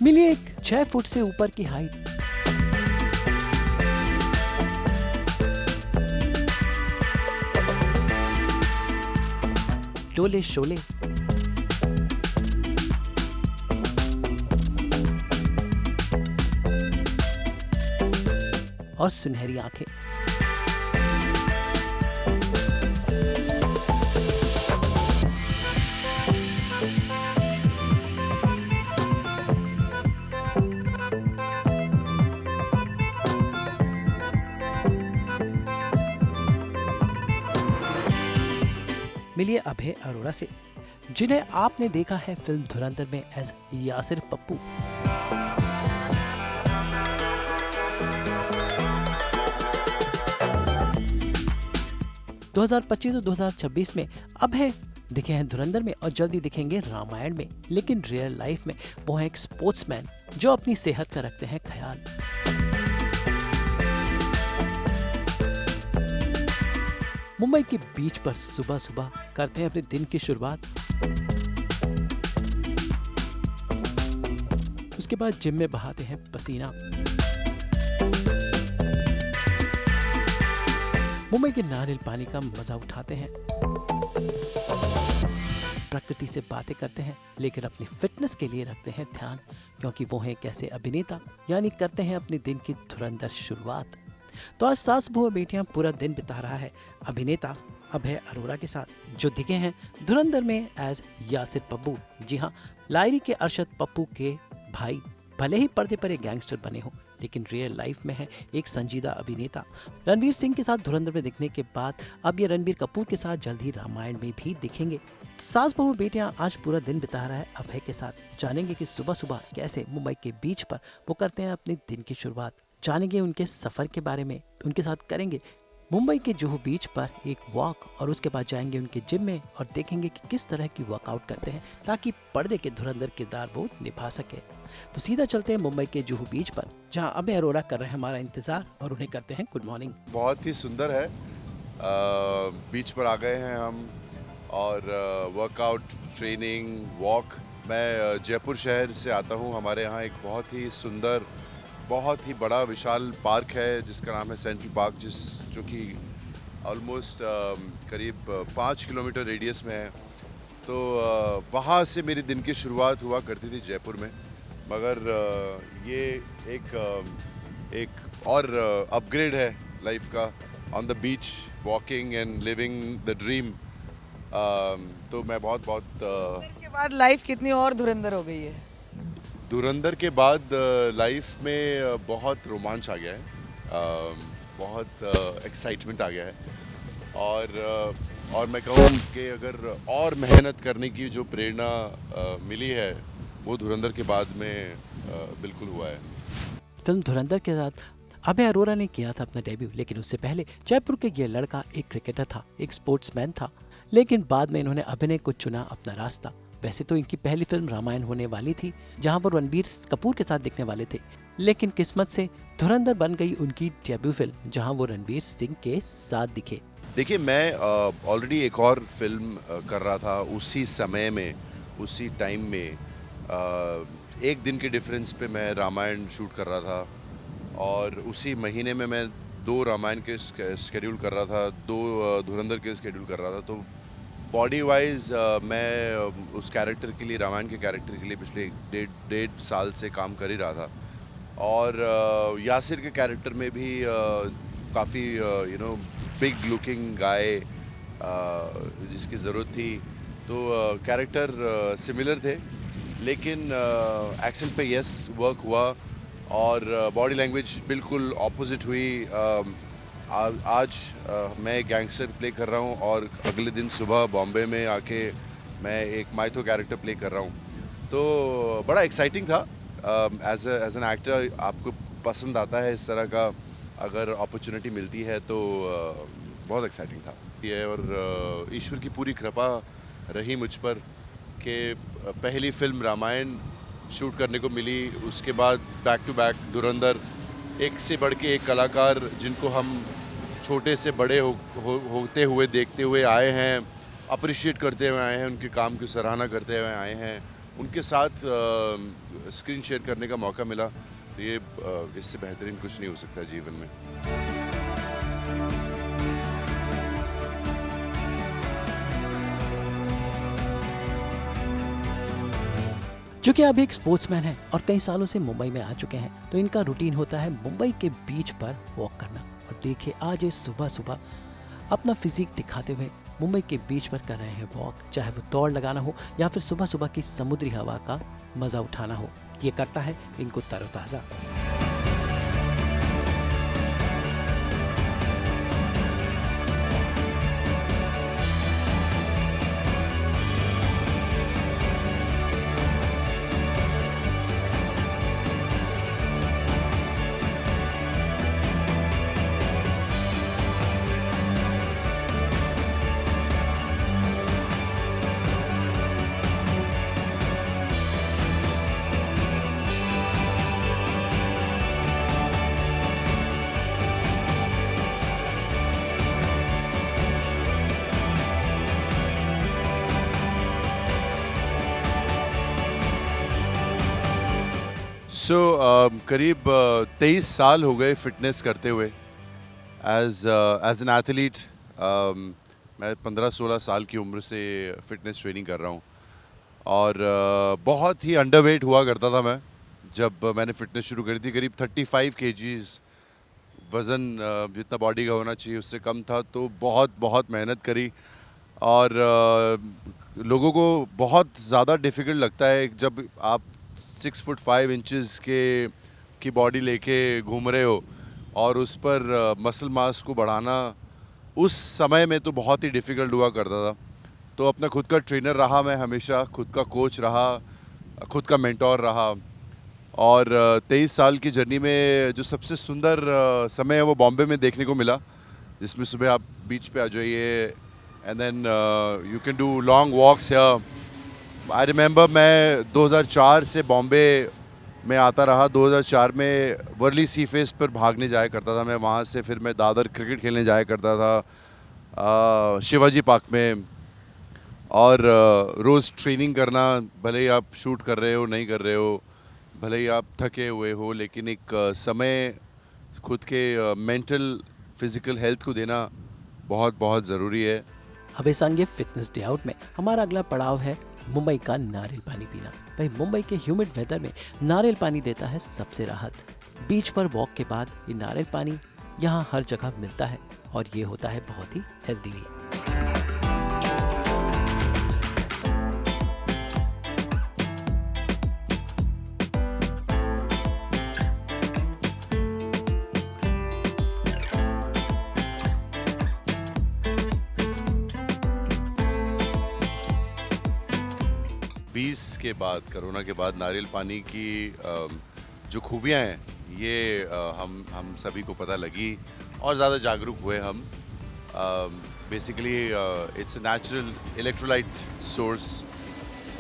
मिली एक 6 फुट से ऊपर की हाइट। डोले शोले, और सुनहरी आंखें। मिलिए अभय अरोड़ा से, जिन्हें आपने देखा है फिल्म धुरंधर में एज यासिर पप्पू। दो 2025 और 2026 में अभय दिखे हैं धुरंधर में और जल्दी दिखेंगे रामायण में, लेकिन रियल लाइफ में वो हैं एक स्पोर्ट्समैन जो अपनी सेहत का रखते हैं ख्याल। मुंबई के बीच पर सुबह सुबह करते हैं अपने दिन की शुरुआत। उसके बाद जिम में बहाते हैं पसीना। मुंबई के नारियल पानी का मजा उठाते हैं। प्रकृति से बातें करते हैं, लेकिन अपनी फिटनेस के लिए रखते हैं ध्यान, क्योंकि वो हैं एक ऐसे अभिनेता, यानी करते हैं अपने दिन की धुरंधर शुरुआत। तो आज सास बहू और बेटियां पूरा दिन बिता रहा है अभिनेता अभय अरोड़ा के साथ, जो दिखे हैं धुरंधर में एज यासिर पप्पू। जी हाँ, लायरी के अरशद पप्पू के भाई। भले ही पर्दे पर एक गैंगस्टर बने हो, लेकिन रियल लाइफ में है एक संजीदा अभिनेता। रणवीर सिंह के साथ धुरंधर में दिखने के बाद अब ये रणबीर कपूर के साथ जल्द ही रामायण में भी दिखेंगे। सास बहू बेटियां आज पूरा दिन बिता रहा है अभय के साथ। जानेंगे कि सुबह सुबह कैसे मुंबई के बीच पर वो करते हैं अपने दिन की शुरुआत। जानेंगे उनके सफर के बारे में, उनके साथ करेंगे मुंबई के जुहू बीच पर एक वॉक, और उसके बाद जाएंगे उनके जिम में और देखेंगे कि किस तरह की वर्कआउट करते हैं ताकि पर्दे के धुरंधर किरदार वो निभा सके। तो सीधा चलते हैं मुंबई के जुहू बीच पर, जहां अभय अरोड़ा कर रहे हैं हमारा इंतजार और उन्हें करते हैं गुड मॉर्निंग। बहुत ही सुंदर है। बीच पर आ गए हैं हम, और वर्कआउट, ट्रेनिंग, वॉक। मैं जयपुर शहर से आता हूँ। हमारे यहाँ एक बहुत ही सुंदर, बहुत ही बड़ा विशाल पार्क है जिसका नाम है सेंट्रल पार्क, जो कि ऑलमोस्ट करीब 5 किलोमीटर रेडियस में है। तो वहाँ से मेरी दिन की शुरुआत हुआ करती थी जयपुर में, मगर ये एक और अपग्रेड है लाइफ का। On the beach, walking and living the dream. तो मैं बहुत के बाद लाइफ कितनी और धुरंधर हो गई है। धुरंधर के बाद लाइफ में बहुत रोमांच आ गया है, बहुत एक्साइटमेंट आ गया है, और मैं कहूँ कि अगर और मेहनत करने की जो प्रेरणा मिली है वो धुरंधर के बाद में बिल्कुल हुआ है। फिल्म धुरंधर के साथ अभय अरोड़ा ने किया था अपना डेब्यू, लेकिन उससे पहले जयपुर के ये लड़का एक क्रिकेटर था, एक स्पोर्ट्समैन था, लेकिन बाद में इन्होंने अभिनय को चुना अपना रास्ता। वैसे तो इनकी पहली फिल्म रामायण होने वाली थी, जहां वो रणबीर कपूर के साथ दिखने वाले थे, लेकिन किस्मत से धुरंधर बन गई उनकी डेब्यू फिल्म, जहां वो रणबीर सिंह के साथ दिखे। देखिए, मैं ऑलरेडी एक और फिल्म कर रहा था उसी समय में, उसी टाइम में। एक दिन के डिफरेंस पे मैं रामायण शूट कर रहा था, और उसी महीने में मैं 2 रामायण के स्केड्यूल कर रहा था, 2 धुरंधर के स्केड्यूल कर रहा था। तो बॉडी वाइज मैं उस कैरेक्टर के लिए, रामायण के कैरेक्टर के लिए पिछले डेढ़ साल से काम कर ही रहा था। और यासिर के कैरेक्टर में भी काफ़ी बिग लुकिंग गाय जिसकी ज़रूरत थी। तो कैरेक्टर सिमिलर थे, लेकिन एक्सेंट पे यस वर्क हुआ, और बॉडी लैंग्वेज बिल्कुल ऑपोजिट हुई। आज मैं गैंगस्टर प्ले कर रहा हूँ, और अगले दिन सुबह बॉम्बे में आके मैं एक माइथो कैरेक्टर प्ले कर रहा हूँ। तो बड़ा एक्साइटिंग था। एज एन एक्टर आपको पसंद आता है इस तरह का, अगर अपॉर्चुनिटी मिलती है तो बहुत एक्साइटिंग था ये। और ईश्वर की पूरी कृपा रही मुझ पर कि पहली फिल्म रामायण शूट करने को मिली, उसके बाद बैक टू बैक धुरंधर, एक से बढ़ के एक कलाकार जिनको हम छोटे से बड़े होते हुए देखते हुए आए हैं, अप्रिशिएट करते हुए आए हैं, उनके काम की सराहना करते हुए आए हैं, उनके साथ स्क्रीन शेयर करने का मौका मिला, तो ये इससे बेहतरीन कुछ नहीं हो सकता जीवन में। चूंकि अब एक स्पोर्ट्समैन है और कई सालों से मुंबई में आ चुके हैं, तो इनका रूटीन होता है मुंबई के बीच पर वॉक करना। और देखिए आज ये सुबह सुबह अपना फिजिक दिखाते हुए मुंबई के बीच पर कर रहे हैं वॉक, चाहे वो दौड़ लगाना हो या फिर सुबह सुबह की समुद्री हवा का मजा उठाना हो। ये करता है इनको तरोताजा। करीब 23 साल हो गए फिटनेस करते हुए। एज एन एथलीट मैं 15-16 साल की उम्र से फिटनेस ट्रेनिंग कर रहा हूँ और बहुत ही अंडरवेट हुआ करता था मैं जब मैंने फिटनेस शुरू करी थी। करीब 35 केजीज़ वज़न जितना बॉडी का होना चाहिए उससे कम था, तो बहुत मेहनत करी और लोगों को बहुत ज़्यादा डिफ़िकल्ट लगता है जब आप 6 फुट 5 इंचेस की बॉडी लेके घूम रहे हो और उस पर मसल मास को बढ़ाना उस समय में तो बहुत ही डिफ़िकल्ट हुआ करता था। तो अपना खुद का ट्रेनर रहा मैं हमेशा, खुद का कोच रहा, खुद का मेंटोर रहा और 23 साल की जर्नी में जो सबसे सुंदर समय है वो बॉम्बे में देखने को मिला, जिसमें सुबह आप बीच पे आ जाइए and then you can do long walks. I remember मैं 2004 से बॉम्बे में आता रहा। 2004 में वर्ली सी फेस पर भागने जाया करता था मैं, वहाँ से फिर मैं दादर क्रिकेट खेलने जाया करता था शिवाजी पार्क में और रोज़ ट्रेनिंग करना, भले ही आप शूट कर रहे हो नहीं कर रहे हो, भले ही आप थके हुए हो, लेकिन एक समय खुद के मेंटल फिज़िकल हेल्थ को देना बहुत ज़रूरी है। अब इस अंगे फिटनेस डे आउट में हमारा अगला पड़ाव है मुंबई का नारियल पानी पीना। भाई मुंबई के ह्यूमिड वेदर में नारियल पानी देता है सबसे राहत। बीच पर वॉक के बाद ये नारियल पानी यहाँ हर जगह मिलता है और ये होता है बहुत ही हेल्दी भी। 20 के बाद, कोरोना के बाद नारियल पानी की जो खूबियाँ हैं ये हम सभी को पता लगी और ज़्यादा जागरूक हुए हम। Basically it's a natural electrolyte source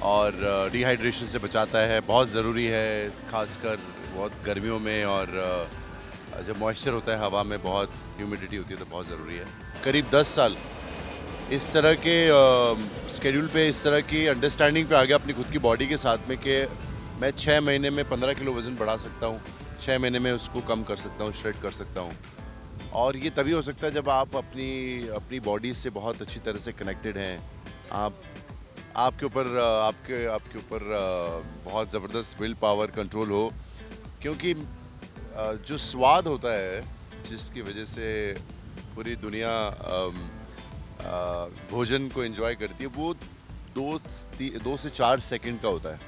और डिहाइड्रेशन से बचाता है, बहुत ज़रूरी है, खासकर बहुत गर्मियों में और जब मॉइस्चर होता है हवा में, बहुत ह्यूमिडिटी होती है, तो बहुत ज़रूरी है। करीब 10 साल इस तरह के स्केड्यूल पे, इस तरह की अंडरस्टैंडिंग पे आ गया अपनी खुद की बॉडी के साथ में कि मैं 6 महीने में 15 किलो वज़न बढ़ा सकता हूँ, 6 महीने में उसको कम कर सकता हूँ, श्रेड कर सकता हूँ। और ये तभी हो सकता है जब आप अपनी बॉडी से बहुत अच्छी तरह से कनेक्टेड हैं। आपके ऊपर बहुत ज़बरदस्त विल पावर कंट्रोल हो, क्योंकि जो स्वाद होता है जिसकी वजह से पूरी दुनिया भोजन को एंजॉय करती है, वो 2 से 4 सेकंड का होता है।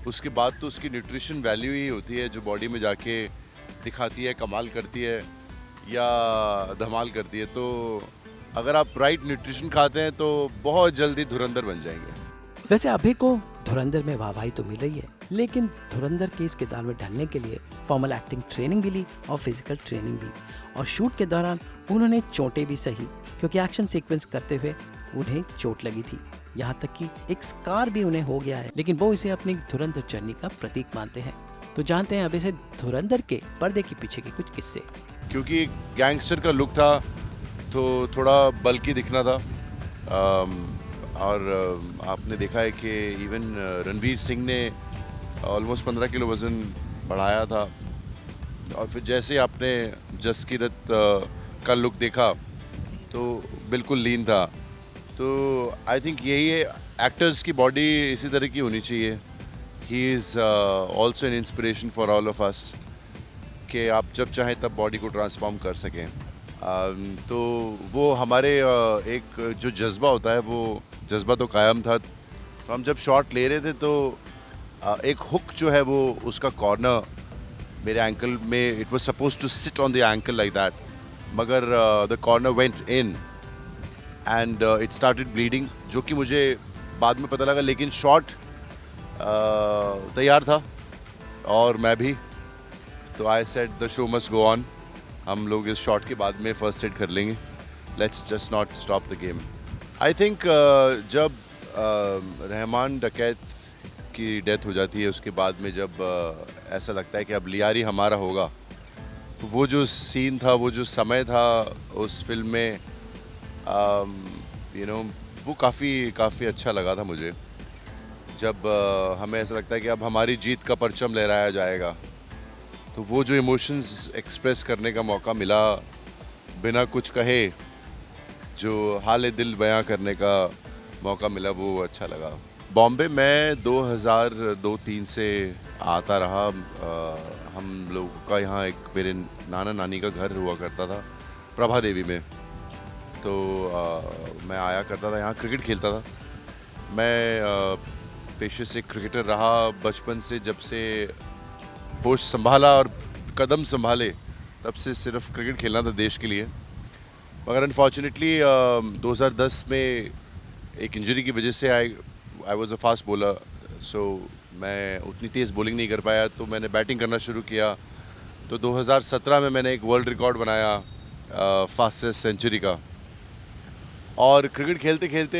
उसके बाद तो उसकी न्यूट्रिशन वैल्यू ही होती है जो बॉडी में जाके दिखाती है, कमाल करती है या धमाल करती है। तो अगर आप राइट न्यूट्रिशन खाते हैं तो बहुत जल्दी धुरंधर बन जाएंगे। वैसे अभी को धुरंधर में वाहवाही तो मिल रही है, लेकिन धुरंधर के इस किरदार में ढलने के लिए फॉर्मल एक्टिंग ट्रेनिंग भी ली और फिजिकल ट्रेनिंग भी। और शूट के दौरान उन्होंने चोटें भी सही, क्योंकि एक्शन सीक्वेंस करते हुए उन्हें चोट लगी थी, यहाँ तक कि एक स्कार भी उन्हें हो गया है, लेकिन वो इसे अपनी धुरंधर जर्नी का प्रतीक मानते हैं। तो जानते हैं अभी से धुरंधर के पर्दे के पीछे के कुछ किस्से। क्योंकि गैंगस्टर का लुक था तो थोड़ा बल्कि दिखना था। और आपने देखा है कि इवन रणवीर सिंह ने ऑलमोस्ट 15 किलो वज़न बढ़ाया था, और फिर जैसे ही आपने जस कीरत का लुक देखा तो बिल्कुल लीन था। तो आई थिंक यही है, एक्टर्स की बॉडी इसी तरह की होनी चाहिए। He is also an inspiration for all of us कि आप जब चाहें तब बॉडी को ट्रांसफॉर्म कर सकें। तो वो हमारे एक जो जज्बा होता है वो जज्बा तो कायम था। तो हम जब शॉट ले रहे थे तो एक हुक जो है वो उसका कॉर्नर मेरे एंकल में, it was suppose to sit on the ankle like that, मगर the corner went in and it started bleeding, जो कि मुझे बाद में पता लगा, लेकिन शॉट तैयार था और मैं भी। तो I said the show must go on, हम लोग इस शॉट के बाद में फर्स्ट एड कर लेंगे, let's just not stop the game. I think जब रहमान डकैत की डेथ हो जाती है, उसके बाद में जब ऐसा लगता है कि अब लियारी हमारा होगा, तो वो जो सीन था, वो जो समय था उस फिल्म में, वो काफ़ी अच्छा लगा था मुझे। जब हमें ऐसा लगता है कि अब हमारी जीत का परचम लहराया जाएगा, तो वो जो इमोशंस एक्सप्रेस करने का मौका मिला बिना कुछ कहे, जो हाल दिल बयां करने का मौका मिला, वो अच्छा लगा। बॉम्बे में 2002-03 से आता रहा। हम लोगों का यहाँ एक मेरे नाना नानी का घर हुआ करता था प्रभा देवी में, तो मैं आया करता था यहाँ, क्रिकेट खेलता था। मैं पेशे से क्रिकेटर रहा बचपन से, जब से होश संभाला और कदम संभाले तब से सिर्फ क्रिकेट खेलना था देश के लिए। मगर अनफॉर्चुनेटली 2010 में एक इंजरी की वजह से I was a fast bowler, so मैं उतनी तेज़ बॉलिंग नहीं कर पाया, तो मैंने बैटिंग करना शुरू किया। तो 2017 में मैंने एक वर्ल्ड रिकॉर्ड बनाया फास्टेस्ट सेंचुरी का। और क्रिकेट खेलते खेलते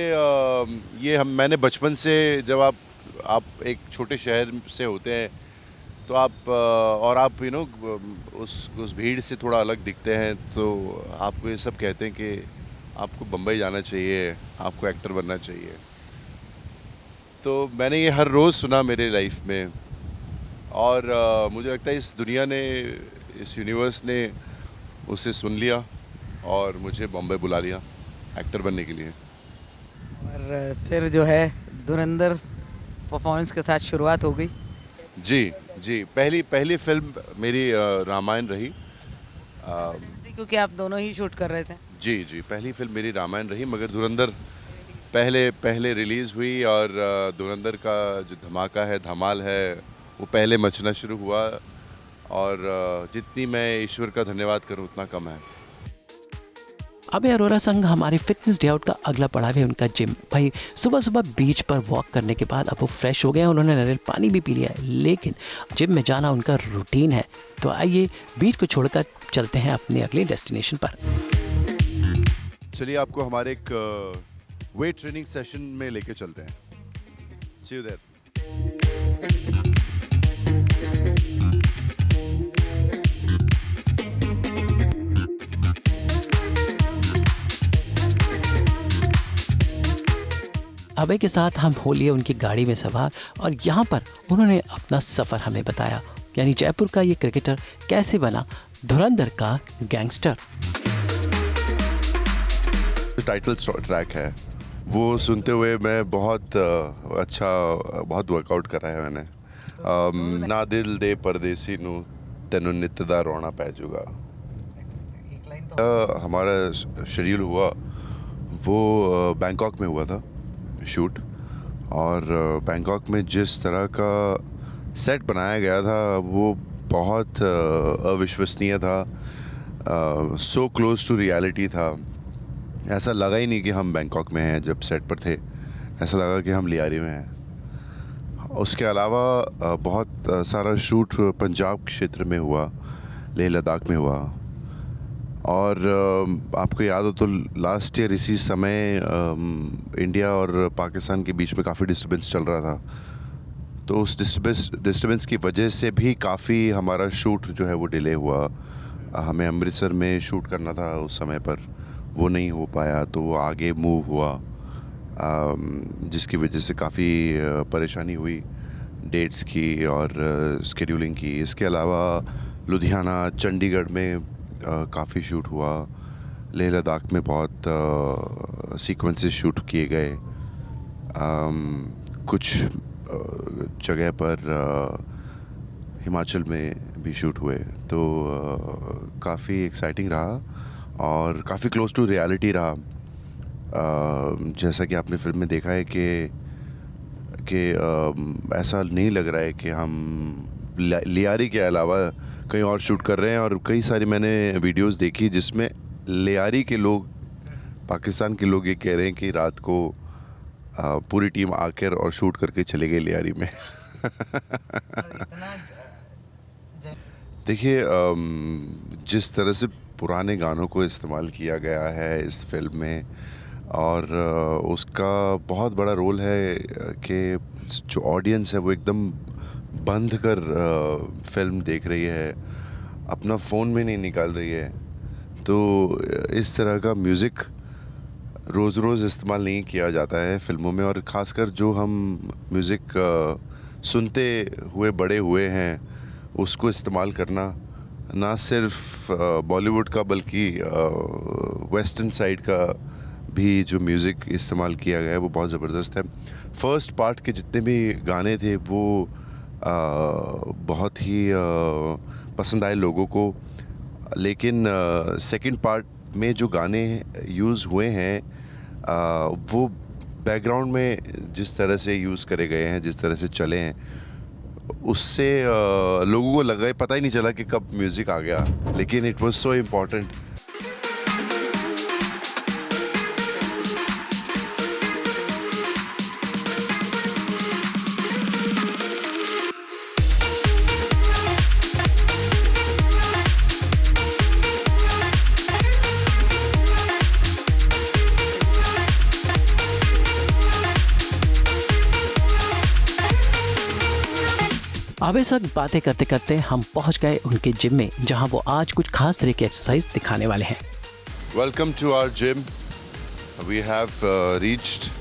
ये मैंने बचपन से, जब आप एक छोटे शहर से होते हैं तो आप और आप उस भीड़ से थोड़ा अलग दिखते हैं, तो आपको ये सब कहते हैं कि आपको बम्बई जाना चाहिए, आपको एक्टर बनना चाहिए। तो मैंने ये हर रोज़ सुना मेरे लाइफ में, और मुझे लगता है इस दुनिया ने, इस यूनिवर्स ने उसे सुन लिया और मुझे बॉम्बे बुला लिया एक्टर बनने के लिए। और फिर जो है धुरंधर परफॉर्मेंस के साथ शुरुआत हो गई। जी, पहली फिल्म मेरी रामायण रही। क्योंकि आप दोनों ही शूट कर रहे थे। जी, पहली फिल्म मेरी रामायण रही, मगर धुरंधर पहले रिलीज़ हुई, और धुरंधर का जो धमाका है, धमाल है, वो पहले मचना शुरू हुआ। और जितनी मैं ईश्वर का धन्यवाद करूं उतना कम है। अभय अरोरा संग हमारे फिटनेस डे आउट का अगला पड़ाव है उनका जिम। भाई सुबह बीच पर वॉक करने के बाद अब वो फ्रेश हो गए हैं, उन्होंने नारियल पानी भी पी लिया है, लेकिन जिम में जाना उनका रूटीन है। तो आइए बीच को छोड़कर चलते हैं अपने अगले डेस्टिनेशन पर। चलिए आपको हमारे एक वेट ट्रेनिंग सेशन में लेके चलते हैं। सी यू देयर। अभय के साथ हम हो लिए उनकी गाड़ी में सवार, और यहाँ पर उन्होंने अपना सफ़र हमें बताया, यानी जयपुर का ये क्रिकेटर कैसे बना धुरंधर का गैंगस्टर। टाइटल ट्रैक है, वो सुनते हुए मैं बहुत वर्कआउट करा है मैंने। ना दिल दे परदेसी नू तेनू नित दा रोना पै जूगा। हमारा शेड्यूल हुआ वो बैंकॉक में हुआ था शूट, और बैंकॉक में जिस तरह का सेट बनाया गया था वो बहुत अविश्वसनीय था, सो क्लोज टू रियलिटी था। ऐसा लगा ही नहीं कि हम बैंकॉक में हैं। जब सेट पर थे ऐसा लगा कि हम लियारी में हैं। उसके अलावा बहुत सारा शूट पंजाब क्षेत्र में हुआ, लेह लद्दाख में हुआ। और आपको याद हो तो लास्ट ईयर इसी समय इंडिया और पाकिस्तान के बीच में काफ़ी डिस्टर्बेंस चल रहा था, तो उस डिस्टर्बेंस की वजह से भी काफ़ी हमारा शूट जो है वो डिले हुआ। हमें अमृतसर में शूट करना था उस समय पर, वो नहीं हो पाया, तो वो आगे मूव हुआ। जिसकी वजह से काफ़ी परेशानी हुई डेट्स की और स्केड्यूलिंग की। इसके अलावा लुधियाना, चंडीगढ़ में काफ़ी शूट हुआ। लेह लद्दाख में बहुत सीक्वेंसेस शूट किए गए। कुछ जगह पर हिमाचल में भी शूट हुए। तो काफ़ी एक्साइटिंग रहा और काफ़ी क्लोज टू रियलिटी रहा। जैसा कि आपने फिल्म में देखा है कि ऐसा नहीं लग रहा है कि हम लियारी के अलावा कहीं और शूट कर रहे हैं। और कई सारी मैंने वीडियोस देखी जिसमें लियारी के लोग, पाकिस्तान के लोग ये कह रहे हैं कि रात को पूरी टीम आकर और शूट करके चले गए लियारी में। देखिए, जिस तरह से पुराने गानों को इस्तेमाल किया गया है इस फिल्म में, और उसका बहुत बड़ा रोल है कि जो ऑडियंस है वो एकदम बंद कर फिल्म देख रही है, अपना फ़ोन में नहीं निकाल रही है। तो इस तरह का म्यूज़िक रोज़ रोज़ इस्तेमाल नहीं किया जाता है फिल्मों में। और ख़ासकर जो हम म्यूज़िक सुनते हुए बड़े हुए हैं उसको इस्तेमाल करना, ना सिर्फ बॉलीवुड का बल्कि वेस्टर्न साइड का भी जो म्यूज़िक इस्तेमाल किया गया है वो बहुत ज़बरदस्त है। फर्स्ट पार्ट के जितने भी गाने थे वो बहुत ही पसंद आए लोगों को, लेकिन सेकंड पार्ट में जो गाने यूज़ हुए हैं वो बैकग्राउंड में जिस तरह से यूज़ करे गए हैं, जिस तरह से चले हैं, उससे लोगों को लगा, पता ही नहीं चला कि कब म्यूज़िक आ गया, लेकिन इट वाज सो इम्पोर्टेंट। अब इस वक्त बातें करते करते हम पहुंच गए उनके जिम में, जहां वो आज कुछ खास तरह की एक्सरसाइज दिखाने वाले हैं। Welcome to our gym. We have reached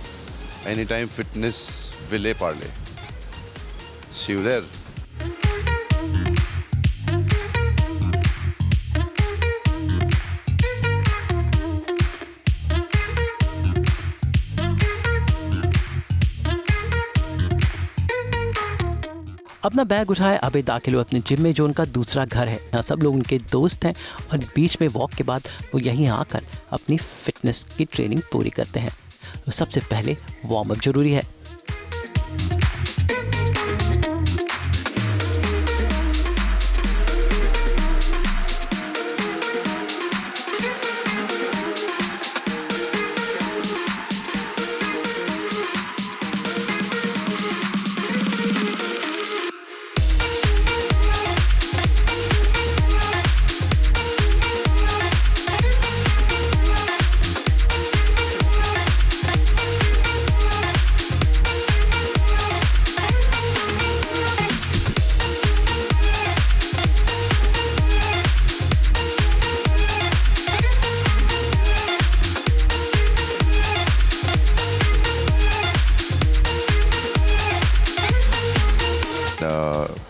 Anytime Fitness Ville Parle. See you there. अपना बैग उठाए अबे दाखिल हुए अपने जिम में, जो उनका दूसरा घर है। यहाँ सब लोग उनके दोस्त हैं और बीच में वॉक के बाद वो यहीं आकर अपनी फिटनेस की ट्रेनिंग पूरी करते हैं। तो सबसे पहले वार्म अप जरूरी है।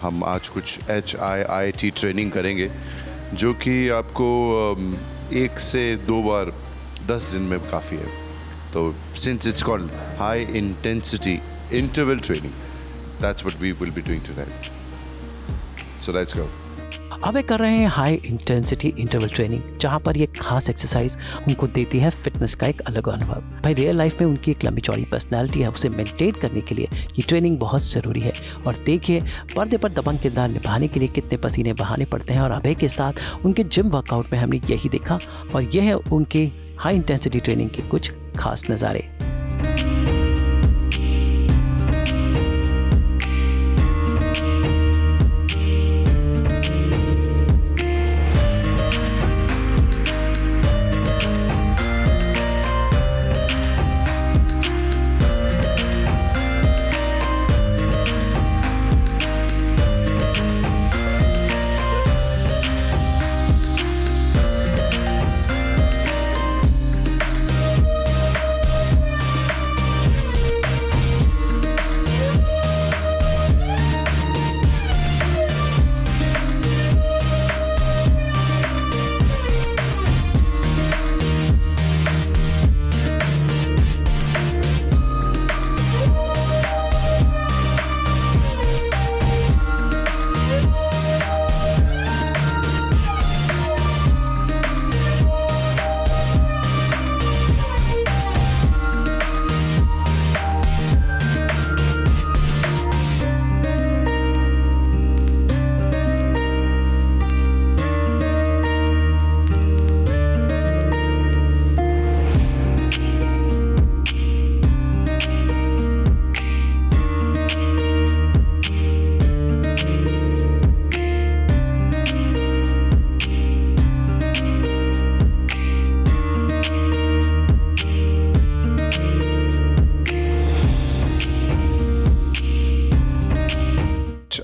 हम आज कुछ HIIT ट्रेनिंग करेंगे, जो कि आपको 1 से 2 बार 10 दिन में काफ़ी है। तो since it's called high intensity interval training, that's what we will be doing today. So let's go. अब वे कर रहे हैं हाई इंटेंसिटी इंटरवल ट्रेनिंग, जहां पर ये खास एक्सरसाइज उनको देती है फिटनेस का एक अलग अनुभव। भाई रियल लाइफ में उनकी एक लंबी चौड़ी पर्सनैलिटी है, उसे मेंटेन करने के लिए ये ट्रेनिंग बहुत ज़रूरी है। और देखिए पर्दे पर दबंग किरदार निभाने के लिए कितने पसीने बहाने पड़ते हैं। और अभय के साथ उनके जिम वर्कआउट में हमने यही देखा, और यह है उनके हाई इंटेंसिटी ट्रेनिंग के कुछ खास नज़ारे।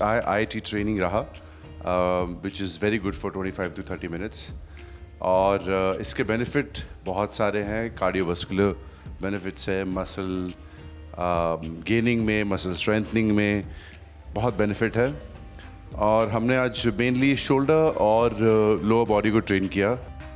IIT ट्रेनिंग रहा, which is very good for 25 to 30 minutes. और इसके बेनिफिट बहुत सारे हैं। कार्डियोवास्कुलर बेनिफिट्स है, मसल गेनिंग में, मसल स्ट्रेंथनिंग में बहुत बेनिफिट है। और हमने आज मेनली शोल्डर और लोअर बॉडी को ट्रेन किया।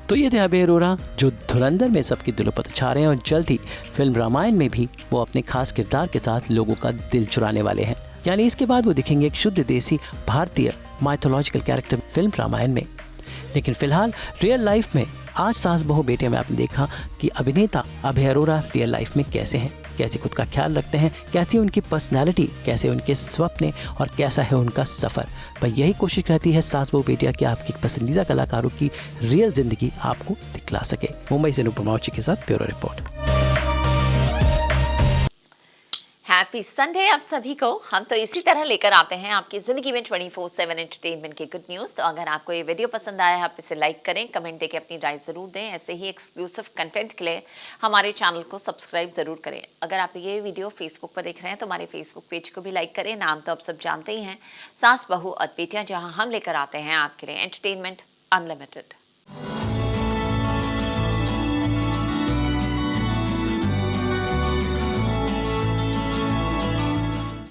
तो ये थे अभय अरोरा जो धुरंधर में सबकी दिलों पर छा रहे हैं और जल्द ही फिल्म रामायण में भी वो अपने खास किरदार के साथ लोगों का दिल चुराने वाले हैं। यानी इसके बाद वो दिखेंगे एक शुद्ध देसी भारतीय माइथोलॉजिकल कैरेक्टर फिल्म रामायण में। लेकिन फिलहाल रियल लाइफ में आज सास बहू बेटे में आपने देखा कि अभिनेता अभय अरोरा रियल लाइफ में कैसे हैं, कैसे खुद का ख्याल रखते हैं, कैसी उनकी पर्सनैलिटी, कैसे उनके सपने और कैसा है उनका सफ़र। पर यही कोशिश रहती है सास बहू बेटिया कि आपकी पसंदीदा कलाकारों की रियल ज़िंदगी आपको दिखला सके। मुंबई से अनुपमा माउची के साथ ब्यूरो रिपोर्ट। हैप्पी संडे आप सभी को। हम तो इसी तरह लेकर आते हैं आपकी ज़िंदगी में 24/7 एंटरटेनमेंट की गुड न्यूज़। तो अगर आपको ये वीडियो पसंद आया है, आप इसे लाइक करें, कमेंट देके अपनी राय ज़रूर दें। ऐसे ही एक्सक्लूसिव कंटेंट के लिए हमारे चैनल को सब्सक्राइब ज़रूर करें। अगर आप ये वीडियो फेसबुक पर देख रहे हैं तो हमारे फेसबुक पेज को भी लाइक करें। नाम तो आप सब जानते ही हैं, सास बहू और बेटियां, जहाँ हम लेकर आते हैं आपके लिए एंटरटेनमेंट अनलिमिटेड।